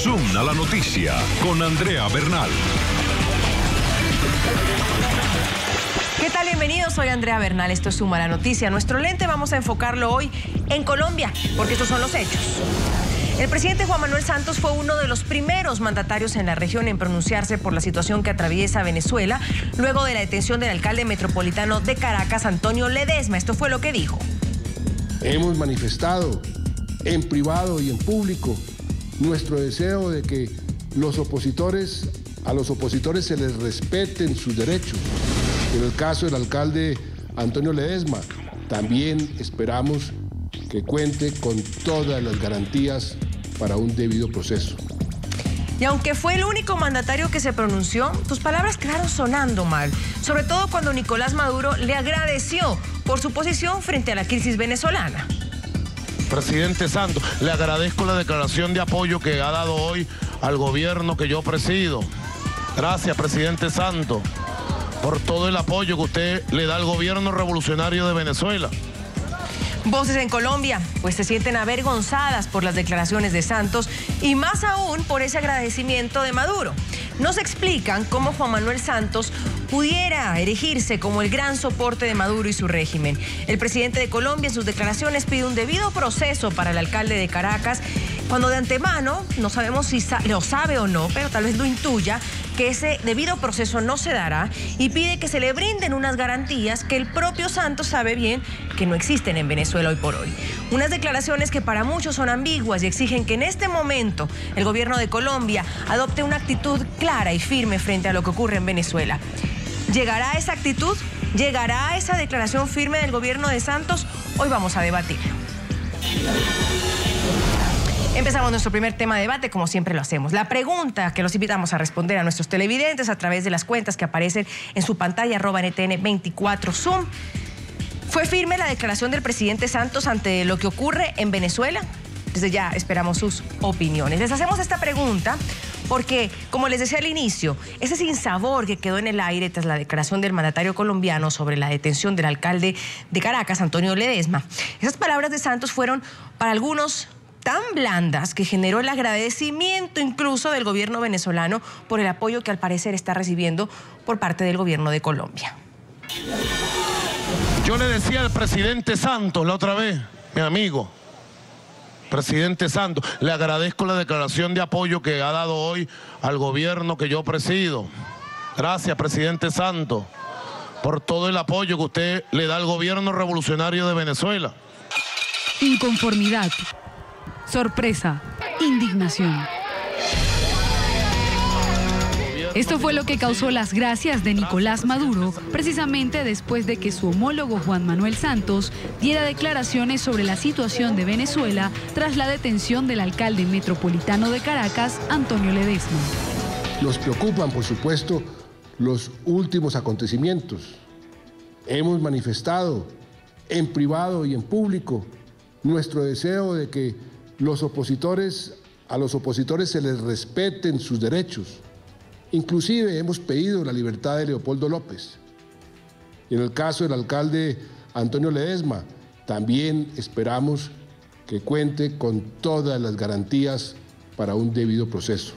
Zoom a la noticia con Andrea Bernal. ¿Qué tal? Bienvenidos, soy Andrea Bernal, esto es Zoom a la noticia. Nuestro lente vamos a enfocarlo hoy en Colombia, porque estos son los hechos. El presidente Juan Manuel Santos fue uno de los primeros mandatarios en la región en pronunciarse por la situación que atraviesa Venezuela, luego de la detención del alcalde metropolitano de Caracas, Antonio Ledesma. Esto fue lo que dijo. Hemos manifestado en privado y en público nuestro deseo de que a los opositores se les respeten sus derechos. En el caso del alcalde Antonio Ledesma, también esperamos que cuente con todas las garantías para un debido proceso. Y aunque fue el único mandatario que se pronunció, sus palabras quedaron sonando mal, sobre todo cuando Nicolás Maduro le agradeció por su posición frente a la crisis venezolana. Presidente Santos, le agradezco la declaración de apoyo que ha dado hoy al gobierno que yo presido. Gracias, presidente Santos, por todo el apoyo que usted le da al gobierno revolucionario de Venezuela. Voces en Colombia, pues se sienten avergonzadas por las declaraciones de Santos y más aún por ese agradecimiento de Maduro. Nos explican cómo Juan Manuel Santos pudiera erigirse como el gran soporte de Maduro y su régimen. El presidente de Colombia en sus declaraciones pide un debido proceso para el alcalde de Caracas, cuando de antemano, no sabemos si lo sabe o no, pero tal vez lo intuya, que ese debido proceso no se dará, y pide que se le brinden unas garantías que el propio Santos sabe bien que no existen en Venezuela hoy por hoy. Unas declaraciones que para muchos son ambiguas y exigen que en este momento el gobierno de Colombia adopte una actitud clara y firme frente a lo que ocurre en Venezuela. ¿Llegará esa actitud? ¿Llegará esa declaración firme del gobierno de Santos? Hoy vamos a debatirlo. Empezamos nuestro primer tema de debate, como siempre lo hacemos. La pregunta que los invitamos a responder a nuestros televidentes a través de las cuentas que aparecen en su pantalla, @NTN24 Zoom. ¿Fue firme la declaración del presidente Santos ante lo que ocurre en Venezuela? Desde ya esperamos sus opiniones. Les hacemos esta pregunta porque, como les decía al inicio, ese sinsabor que quedó en el aire tras la declaración del mandatario colombiano sobre la detención del alcalde de Caracas, Antonio Ledesma. Esas palabras de Santos fueron para algunos tan blandas que generó el agradecimiento incluso del gobierno venezolano por el apoyo que al parecer está recibiendo por parte del gobierno de Colombia. Yo le decía al presidente Santos la otra vez, mi amigo, presidente Santos, le agradezco la declaración de apoyo que ha dado hoy al gobierno que yo presido. Gracias, presidente Santos, por todo el apoyo que usted le da al gobierno revolucionario de Venezuela. Inconformidad, sorpresa, indignación. Esto fue lo que causó las gracias de Nicolás Maduro, precisamente después de que su homólogo Juan Manuel Santos diera declaraciones sobre la situación de Venezuela tras la detención del alcalde metropolitano de Caracas, Antonio Ledesma. Nos preocupan, por supuesto, los últimos acontecimientos. Hemos manifestado en privado y en público nuestro deseo de que a los opositores se les respeten sus derechos. Inclusive hemos pedido la libertad de Leopoldo López. Y en el caso del alcalde Antonio Ledesma, también esperamos que cuente con todas las garantías para un debido proceso.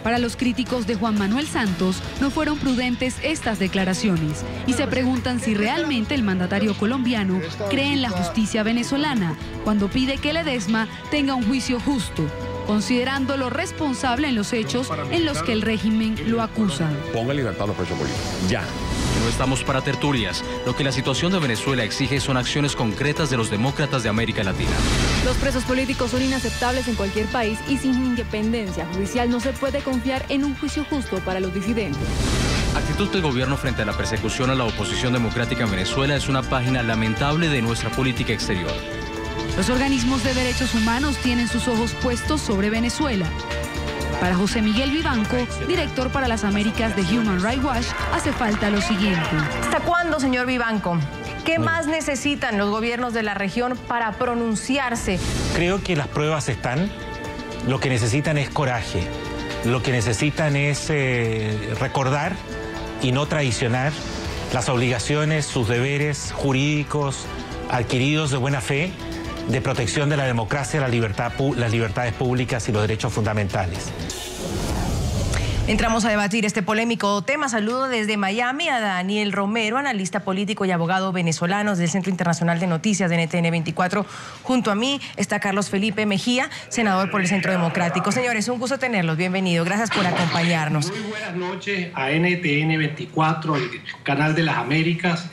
Para los críticos de Juan Manuel Santos, no fueron prudentes estas declaraciones y se preguntan si realmente el mandatario colombiano cree en la justicia venezolana cuando pide que Ledesma tenga un juicio justo, considerándolo responsable en los hechos en los que el régimen lo acusa. Ponga libertad a los presos políticos, ya. No estamos para tertulias. Lo que la situación de Venezuela exige son acciones concretas de los demócratas de América Latina. Los presos políticos son inaceptables en cualquier país y sin independencia judicial no se puede confiar en un juicio justo para los disidentes. Actitud del gobierno frente a la persecución a la oposición democrática en Venezuela es una página lamentable de nuestra política exterior. Los organismos de derechos humanos tienen sus ojos puestos sobre Venezuela. Para José Miguel Vivanco, director para las Américas de Human Rights Watch, hace falta lo siguiente. ¿Hasta cuándo, señor Vivanco? ¿Qué más necesitan los gobiernos de la región para pronunciarse? Creo que las pruebas están. Lo que necesitan es coraje. Lo que necesitan es recordar y no traicionar las obligaciones, sus deberes jurídicos adquiridos de buena fe de protección de la democracia, las libertades públicas y los derechos fundamentales. Entramos a debatir este polémico tema. Saludo desde Miami a Daniel Romero, analista político y abogado venezolano del Centro Internacional de Noticias de NTN 24. Junto a mí está Carlos Felipe Mejía, senador por el Centro Democrático. Señores, un gusto tenerlos. Bienvenido. Gracias por acompañarnos. Muy buenas noches a NTN 24, el canal de las Américas.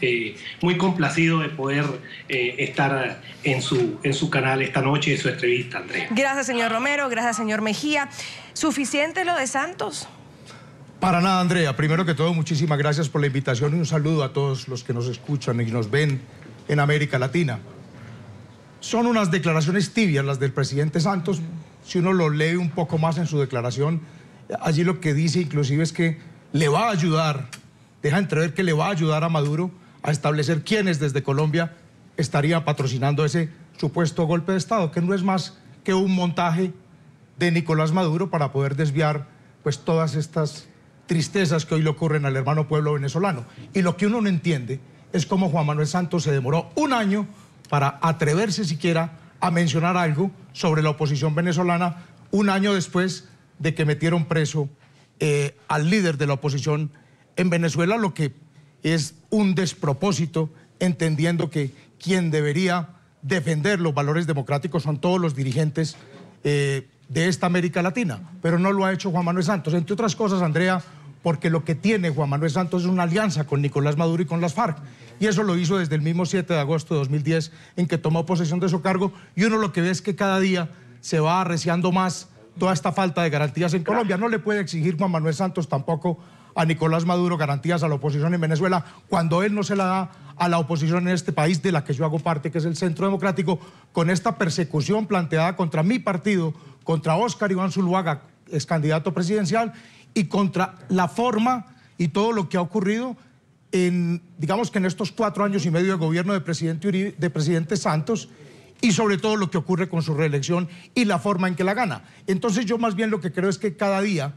Muy complacido de poder estar en su canal esta noche en su entrevista, Andrea. Gracias, señor Romero. Gracias, señor Mejía. ¿Suficiente lo de Santos? Para nada, Andrea. Primero que todo, muchísimas gracias por la invitación y un saludo a todos los que nos escuchan y nos ven en América Latina. Son unas declaraciones tibias las del presidente Santos. Si uno lo lee un poco más en su declaración, allí lo que dice inclusive es que le va a ayudar, deja entrever que le va a ayudar a Maduro a establecer quiénes desde Colombia estarían patrocinando ese supuesto golpe de Estado, que no es más que un montaje de Nicolás Maduro para poder desviar pues todas estas tristezas que hoy le ocurren al hermano pueblo venezolano. Y lo que uno no entiende es cómo Juan Manuel Santos se demoró un año para atreverse siquiera a mencionar algo sobre la oposición venezolana, un año después de que metieron preso al líder de la oposición en Venezuela, lo que es un despropósito, entendiendo que quien debería defender los valores democráticos son todos los dirigentes de esta América Latina, pero no lo ha hecho Juan Manuel Santos, entre otras cosas, Andrea, porque lo que tiene Juan Manuel Santos es una alianza con Nicolás Maduro y con las FARC, y eso lo hizo desde el mismo 7 de agosto de 2010 en que tomó posesión de su cargo, y uno lo que ve es que cada día se va arreciando más toda esta falta de garantías en Colombia. No le puede exigir Juan Manuel Santos tampoco a Nicolás Maduro garantías a la oposición en Venezuela cuando él no se la da a la oposición en este país de la que yo hago parte, que es el Centro Democrático, con esta persecución planteada contra mi partido, contra Óscar Iván Zuluaga, ex candidato presidencial, y contra la forma y todo lo que ha ocurrido digamos que en estos 4 años y medio de gobierno de presidente Santos, y sobre todo lo que ocurre con su reelección y la forma en que la gana. Entonces yo más bien lo que creo es que cada día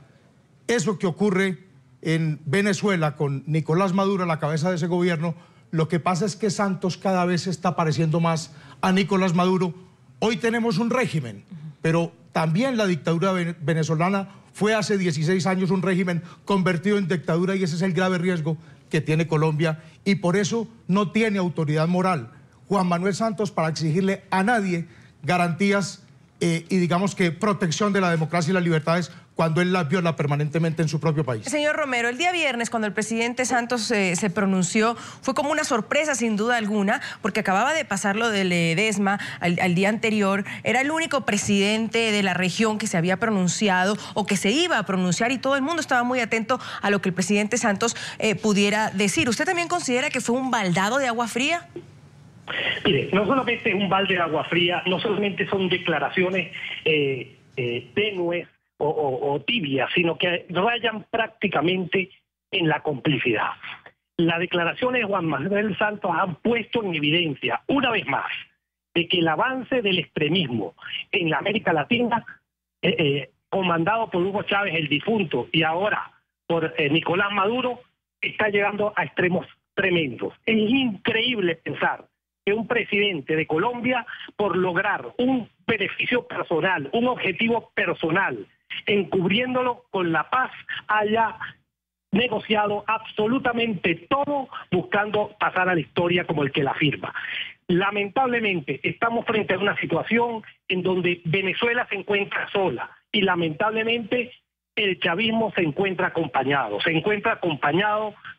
eso que ocurre en Venezuela con Nicolás Maduro a la cabeza de ese gobierno, lo que pasa es que Santos cada vez se está pareciendo más a Nicolás Maduro. Hoy tenemos un régimen, pero también la dictadura venezolana fue hace 16 años un régimen convertido en dictadura, y ese es el grave riesgo que tiene Colombia, y por eso no tiene autoridad moral Juan Manuel Santos para exigirle a nadie garantías y digamos que protección de la democracia y las libertades cuando él las viola permanentemente en su propio país. Señor Romero, el día viernes cuando el presidente Santos se pronunció fue como una sorpresa sin duda alguna, porque acababa de pasar lo del Ledesma al día anterior. Era el único presidente de la región que se había pronunciado o que se iba a pronunciar, y todo el mundo estaba muy atento a lo que el presidente Santos pudiera decir. ¿Usted también considera que fue un baldado de agua fría? Mire, no solamente es un balde de agua fría, no solamente son declaraciones tenues o tibias, sino que rayan prácticamente en la complicidad. Las declaraciones de Juan Manuel Santos han puesto en evidencia, una vez más, de que el avance del extremismo en la América Latina, comandado por Hugo Chávez, el difunto, y ahora por Nicolás Maduro, está llegando a extremos tremendos. Es increíble pensar que un presidente de Colombia, por lograr un beneficio personal, un objetivo personal, encubriéndolo con la paz, haya negociado absolutamente todo buscando pasar a la historia como el que la firma. Lamentablemente estamos frente a una situación en donde Venezuela se encuentra sola, y lamentablemente el chavismo se encuentra acompañado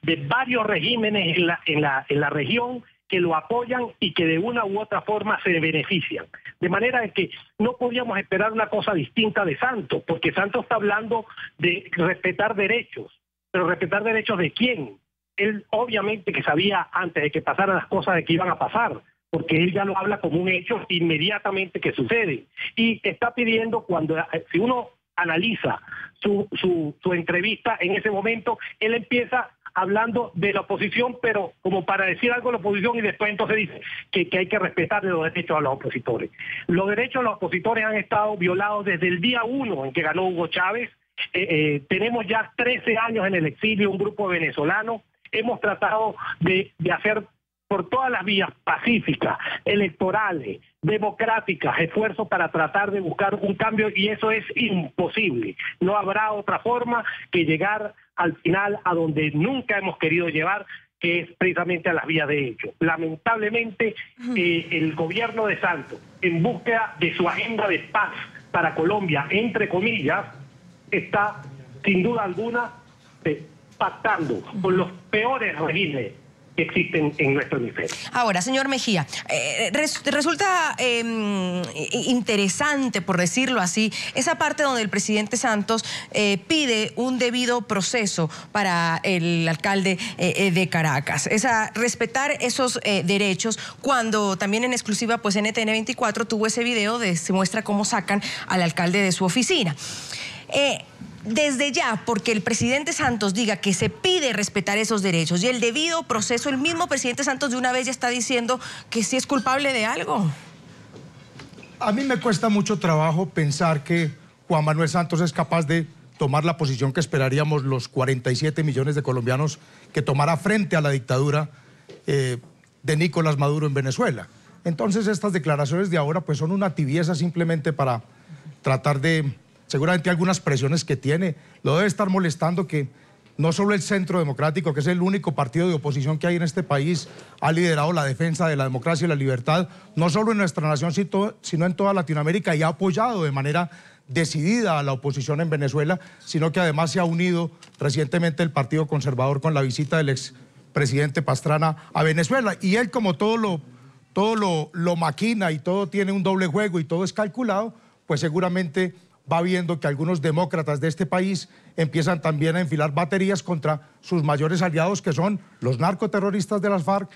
de varios regímenes en la región que lo apoyan y que de una u otra forma se benefician. De manera que no podíamos esperar una cosa distinta de Santos, porque Santos está hablando de respetar derechos, pero respetar derechos ¿de quién? Él obviamente que sabía antes de que pasaran las cosas de que iban a pasar, porque él ya lo habla como un hecho inmediatamente que sucede. Y está pidiendo, si uno analiza su entrevista en ese momento, él empieza hablando de la oposición, pero como para decir algo de la oposición, y después entonces dice que hay que respetar los derechos a los opositores. Los derechos de los opositores han estado violados desde el día 1 en que ganó Hugo Chávez. Tenemos ya 13 años en el exilio, un grupo de venezolanos. Hemos tratado de hacer por todas las vías pacíficas, electorales, democráticas, esfuerzos para tratar de buscar un cambio, y eso es imposible. No habrá otra forma que llegar al final a donde nunca hemos querido llevar, que es precisamente a las vías de hecho. Lamentablemente, el gobierno de Santos, en búsqueda de su agenda de paz para Colombia, entre comillas, está sin duda alguna pactando con los peores regímenes que existen en nuestro hemisferio. Ahora, señor Mejía, resulta interesante, por decirlo así, esa parte donde el presidente Santos pide un debido proceso para el alcalde de Caracas, respetar esos derechos, cuando también en exclusiva pues NTN 24 tuvo ese video de se muestra cómo sacan al alcalde de su oficina. Desde ya, porque el presidente Santos diga que se pide respetar esos derechos y el debido proceso, el mismo presidente Santos de una vez ya está diciendo que sí es culpable de algo. A mí me cuesta mucho trabajo pensar que Juan Manuel Santos es capaz de tomar la posición que esperaríamos los 47 millones de colombianos que tomara frente a la dictadura de Nicolás Maduro en Venezuela. Entonces estas declaraciones de ahora pues son una tibieza simplemente para tratar de... Seguramente algunas presiones que tiene, lo debe estar molestando que no solo el Centro Democrático, que es el único partido de oposición que hay en este país, ha liderado la defensa de la democracia y la libertad, no solo en nuestra nación, sino en toda Latinoamérica, y ha apoyado de manera decidida a la oposición en Venezuela, sino que además se ha unido recientemente el Partido Conservador con la visita del expresidente Pastrana a Venezuela. Y él, como todo lo maquina y todo tiene un doble juego y todo es calculado, pues seguramente va viendo que algunos demócratas de este país empiezan también a enfilar baterías contra sus mayores aliados, que son los narcoterroristas de las FARC,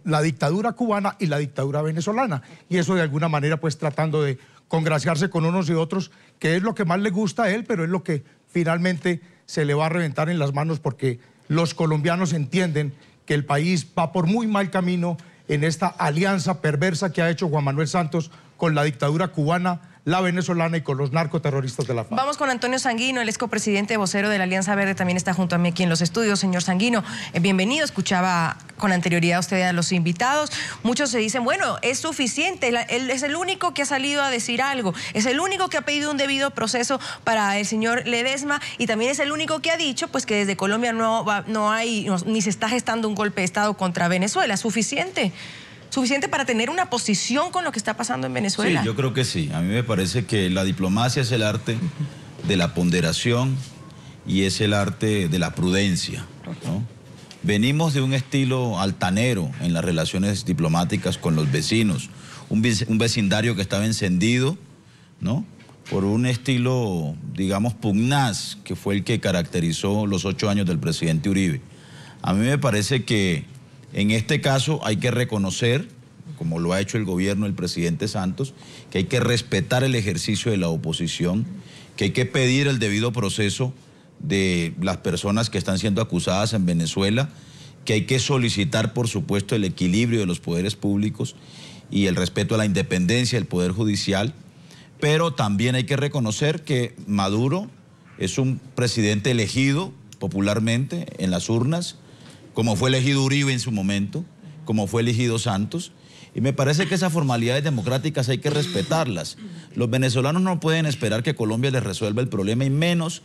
la dictadura cubana y la dictadura venezolana. Y eso de alguna manera pues tratando de congraciarse con unos y otros, que es lo que más le gusta a él, pero es lo que finalmente se le va a reventar en las manos, porque los colombianos entienden que el país va por muy mal camino en esta alianza perversa que ha hecho Juan Manuel Santos con la dictadura cubana, la venezolana y con los narcoterroristas de la FARC. Vamos con Antonio Sanguino, el ex copresidente vocero de la Alianza Verde, también está junto a mí aquí en los estudios. Señor Sanguino, bienvenido. Escuchaba con anterioridad a usted a los invitados. Muchos se dicen, bueno, es suficiente, él es el único que ha salido a decir algo, es el único que ha pedido un debido proceso para el señor Ledesma, y también es el único que ha dicho pues que desde Colombia ni se está gestando un golpe de Estado contra Venezuela. ¿Suficiente para tener una posición con lo que está pasando en Venezuela? Sí, yo creo que sí. A mí me parece que la diplomacia es el arte de la ponderación y es el arte de la prudencia, ¿no? Venimos de un estilo altanero en las relaciones diplomáticas con los vecinos, un vecindario que estaba encendido, ¿no?, por un estilo, digamos, pugnaz, que fue el que caracterizó los 8 años del presidente Uribe. A mí me parece que en este caso hay que reconocer, como lo ha hecho el gobierno del presidente Santos, que hay que respetar el ejercicio de la oposición, que hay que pedir el debido proceso de las personas que están siendo acusadas en Venezuela, que hay que solicitar, por supuesto, el equilibrio de los poderes públicos y el respeto a la independencia del Poder Judicial, pero también hay que reconocer que Maduro es un presidente elegido popularmente en las urnas, como fue elegido Uribe en su momento, como fue elegido Santos, y me parece que esas formalidades democráticas hay que respetarlas. Los venezolanos no pueden esperar que Colombia les resuelva el problema, y menos,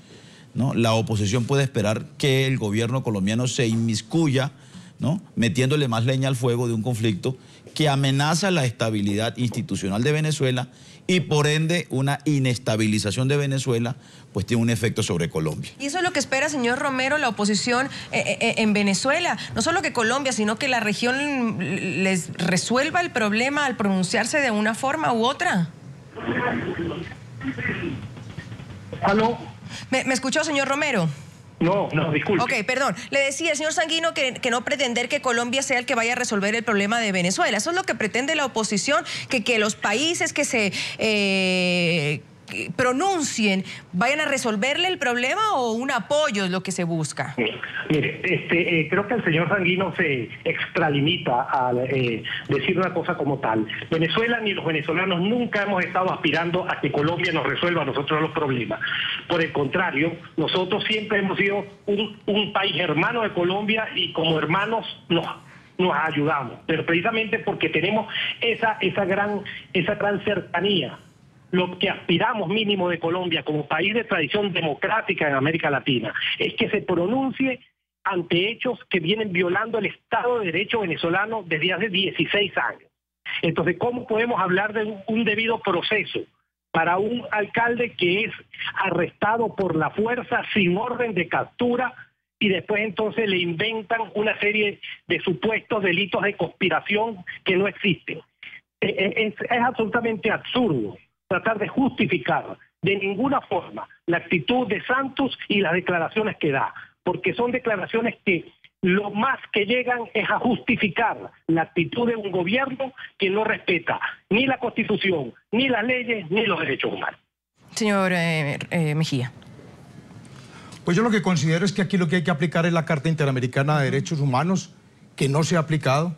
¿no?, la oposición puede esperar que el gobierno colombiano se inmiscuya, ¿no?, metiéndole más leña al fuego de un conflicto que amenaza la estabilidad institucional de Venezuela, y por ende una inestabilización de Venezuela pues tiene un efecto sobre Colombia. Y eso es lo que espera, señor Romero, la oposición en Venezuela. No solo que Colombia, sino que la región les resuelva el problema al pronunciarse de una forma u otra. ¿Aló? ¿Me escuchó, señor Romero? No, disculpe. Ok, perdón. Le decía el señor Sanguino que no pretender que Colombia sea el que vaya a resolver el problema de Venezuela. Eso es lo que pretende la oposición, que los países que se pronuncien vayan a resolverle el problema, o un apoyo es lo que se busca. Mire, creo que el señor Sanguino se extralimita al decir una cosa como tal. Venezuela ni los venezolanos nunca hemos estado aspirando a que Colombia nos resuelva a nosotros los problemas. Por el contrario, nosotros siempre hemos sido un país hermano de Colombia, y como hermanos nos nos ayudamos, pero precisamente porque tenemos esa gran cercanía. Lo que aspiramos mínimo de Colombia como país de tradición democrática en América Latina es que se pronuncie ante hechos que vienen violando el Estado de Derecho venezolano desde hace 16 años. Entonces, ¿cómo podemos hablar de un debido proceso para un alcalde que es arrestado por la fuerza sin orden de captura y después entonces le inventan una serie de supuestos delitos de conspiración que no existen? Es absolutamente absurdo tratar de justificar de ninguna forma la actitud de Santos y las declaraciones que da, porque son declaraciones que lo más que llegan es a justificar la actitud de un gobierno que no respeta ni la Constitución, ni las leyes, ni los derechos humanos. Señor Mejía. Pues yo lo que considero es que aquí lo que hay que aplicar es la Carta Interamericana de Derechos Humanos, que no se ha aplicado,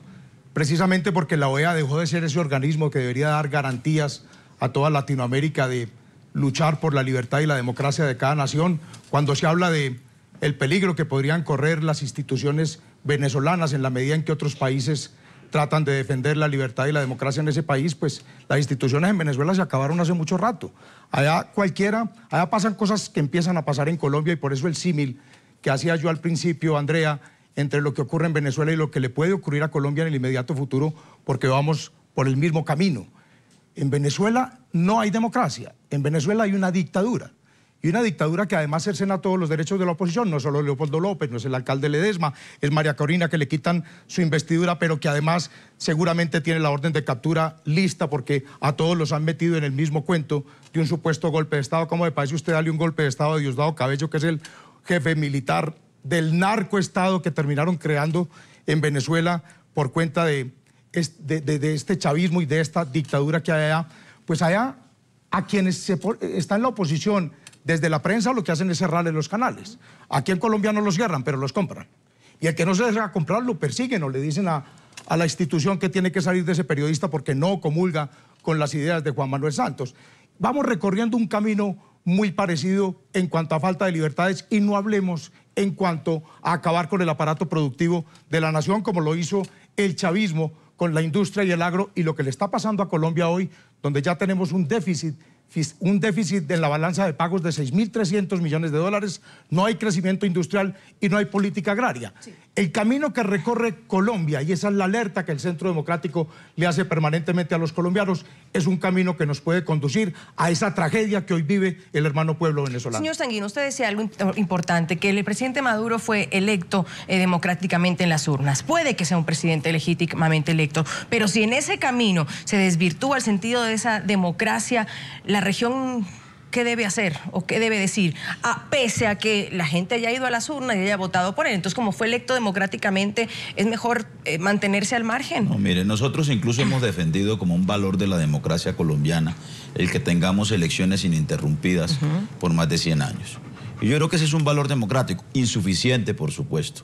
precisamente porque la OEA dejó de ser ese organismo que debería dar garantías a toda Latinoamérica de luchar por la libertad y la democracia de cada nación. Cuando se habla de el peligro que podrían correr las instituciones venezolanas en la medida en que otros países tratan de defender la libertad y la democracia en ese país, pues las instituciones en Venezuela se acabaron hace mucho rato. Allá pasan cosas que empiezan a pasar en Colombia, y por eso el símil que hacía yo al principio, Andrea, entre lo que ocurre en Venezuela y lo que le puede ocurrir a Colombia en el inmediato futuro, porque vamos por el mismo camino. En Venezuela no hay democracia, en Venezuela hay una dictadura. Y una dictadura que además cercena todos los derechos de la oposición, no solo Leopoldo López, no es el alcalde Ledesma, es María Corina, que le quitan su investidura, pero que además seguramente tiene la orden de captura lista, porque a todos los han metido en el mismo cuento de un supuesto golpe de Estado. ¿Cómo le parece usted darle un golpe de Estado a Diosdado Cabello, que es el jefe militar del narcoestado que terminaron creando en Venezuela por cuenta de este chavismo y de esta dictadura que hay allá? Pues allá, a quienes están en la oposición desde la prensa, lo que hacen es cerrarle los canales. Aquí en Colombia no los cierran, pero los compran. Y el que no se deja comprar lo persiguen o le dicen a la institución que tiene que salir de ese periodista porque no comulga con las ideas de Juan Manuel Santos. Vamos recorriendo un camino muy parecido en cuanto a falta de libertades, y no hablemos en cuanto a acabar con el aparato productivo de la nación, como lo hizo el chavismo con la industria y el agro, y lo que le está pasando a Colombia hoy, donde ya tenemos un déficit en la balanza de pagos de 6.300 millones de dólares, no hay crecimiento industrial y no hay política agraria. Sí. El camino que recorre Colombia, y esa es la alerta que el Centro Democrático le hace permanentemente a los colombianos, es un camino que nos puede conducir a esa tragedia que hoy vive el hermano pueblo venezolano. Señor Sanguino, usted decía algo importante, que el presidente Maduro fue electo democráticamente en las urnas. Puede que sea un presidente legítimamente electo, pero si en ese camino se desvirtúa el sentido de esa democracia, la región, ¿qué debe hacer o qué debe decir? Pese a que la gente haya ido a las urnas y haya votado por él. Entonces, como fue electo democráticamente, ¿es mejor mantenerse al margen? No, mire, nosotros incluso hemos defendido como un valor de la democracia colombiana el que tengamos elecciones ininterrumpidas por más de 100 años. Y yo creo que ese es un valor democrático, insuficiente, por supuesto.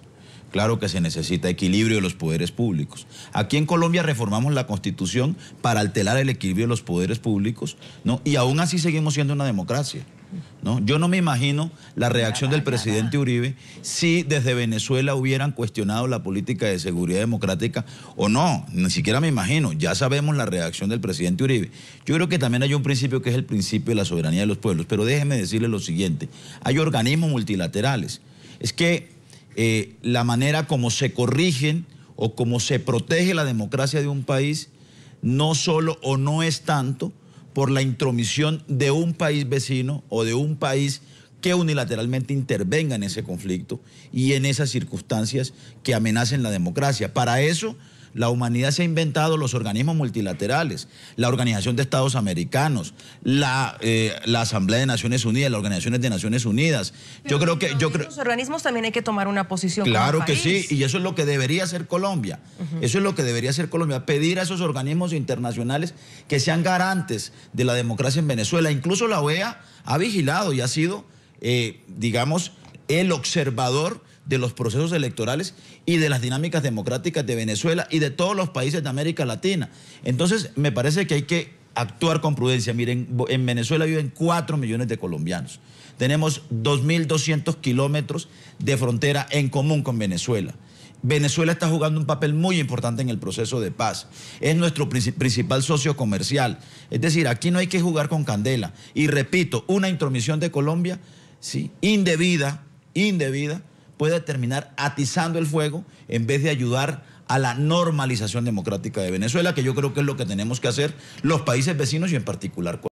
Claro que se necesita equilibrio de los poderes públicos. Aquí en Colombia reformamos la Constitución para alterar el equilibrio de los poderes públicos, ¿no? Y aún así seguimos siendo una democracia, ¿no? Yo no me imagino la reacción del presidente Uribe si desde Venezuela hubieran cuestionado la política de seguridad democrática o no. Ni siquiera me imagino. Ya sabemos la reacción del presidente Uribe. Yo creo que también hay un principio que es el principio de la soberanía de los pueblos. Pero déjeme decirle lo siguiente. Hay organismos multilaterales. Es que la manera como se corrigen o como se protege la democracia de un país no solo o no es tanto por la intromisión de un país vecino o de un país que unilateralmente intervenga en ese conflicto y en esas circunstancias que amenacen la democracia. Para eso la humanidad se ha inventado los organismos multilaterales, la Organización de Estados Americanos, la Asamblea de Naciones Unidas, las Organizaciones de Naciones Unidas. Pero yo creo los organismos también hay que tomar una posición. Claro que sí, y eso es lo que debería hacer Colombia. Eso es lo que debería hacer Colombia, pedir a esos organismos internacionales que sean garantes de la democracia en Venezuela. Incluso la OEA ha vigilado y ha sido, digamos, el observador de los procesos electorales y de las dinámicas democráticas de Venezuela y de todos los países de América Latina. Entonces, me parece que hay que actuar con prudencia. Miren, en Venezuela viven 4 millones de colombianos. Tenemos 2.200 kilómetros de frontera en común con Venezuela. Venezuela está jugando un papel muy importante en el proceso de paz. Es nuestro principal socio comercial. Es decir, aquí no hay que jugar con candela. Y repito, una intromisión de Colombia, ¿sí?, indebida, puede terminar atizando el fuego en vez de ayudar a la normalización democrática de Venezuela, que yo creo que es lo que tenemos que hacer los países vecinos y en particular Colombia.